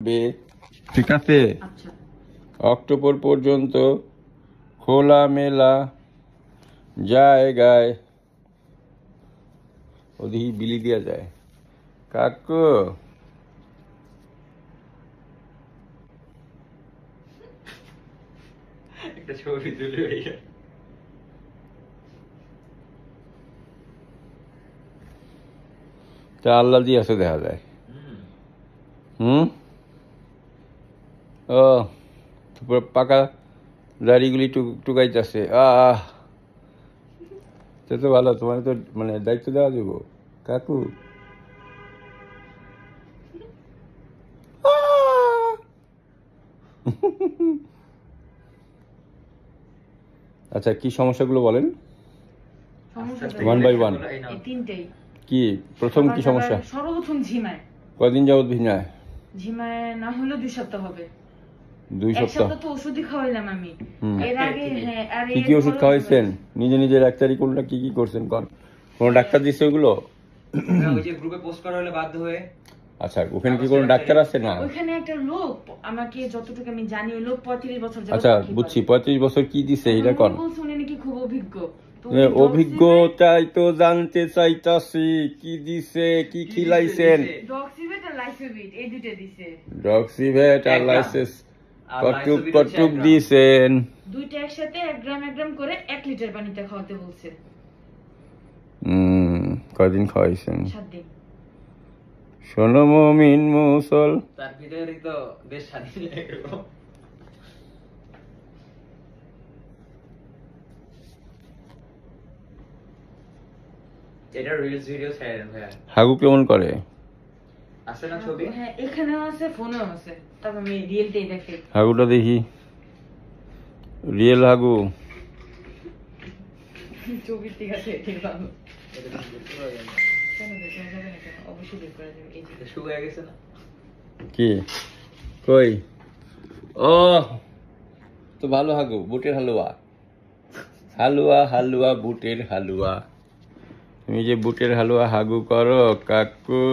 ঠিক আছে। অক্টোবর পর্যন্ত খোলামেলা জায়গায় ওদিকে বিলি দেওয়া যায়। কাকু একটা ছবি তুলে তা আল্লাহ দিয়ে আছে দেখা যায়। ও পাকা দাড়িগুলি টুকাইতেছে। সে তো ভালো, তোমার তো মানে দায়িত্ব দেওয়া যাবো কাকু। আচ্ছা, কি সমস্যাগুলো বলেন ওয়ান বাই ওয়ান। কি প্রথম কি সমস্যা? সর্বপ্রথম ঝিমায়। কয়দিন যাবত ঝিমায়? ঝিমায় না হলো 2 সপ্তাহ হবে। 2 সপ্তাহ? তো ওষুধই খাওয়াইলাম আমি। এর আগে কি কি ওষুধ খাওয়াইছেন? নিজে ডাক্তারি কোনটা কি কি করছেন? কোন ডাক্তার দিচ্ছে ওগুলো? ওই যে গ্রুপে পোস্ট করা হলে বাধ্য হয়ে। আচ্ছা, ওখানে কি কোনো ডাক্তার আছে? না, ওখানে একটা লোক, আমাকে যতটুকু আমি জানি ওই লোক 35 বছর যাবত। আচ্ছা বুঝছি, 35 বছর কি দিছে এটা কোন? উনি নাকি খুব অভিজ্ঞ। অভিজ্ঞতাই তো জানতে চাইতাছি, কি দিছে, কি খিলাইছেন? ডক্সিভেট আর লাইসোভিট এই দুটো দিছে। ডক্সিভেট আর লাইসেস কতটুক দিছেন? দুইটা একসাথে 1 গ্রাম করে 1 লিটার পানিতে খাওয়াতে বলছে। কয়দিন খাওয়াইছেন? 7 দিন। শোনো মুমিন মুসল, তার ভিতরে তো বেশ স্বাধীন হয়ে গেল। এটা রিলস ভিডিও ছাড়েন ভাইয়া। হাগু কেমন করে? আছে না ছবি? হ্যাঁ, এখানেও আছে, ফোনেও আছে। তবে আমি রিয়েলটাই দেখি। হাগুটা দেখি, রিয়েল হাগু। ছবি ঠিক আছে, ঠিক ভালো। কেন দেখতে যাবে না? কেন অবশ্যই দেখতে যাবে। এই যে শুরু হয়ে গেছে না কি? কই? ও তো ভালো হাগু, বুটের হালুয়া। হালুয়া বুটের হালুয়া। তুমি যে বুটের হালুয়া হাগু করো কাকু।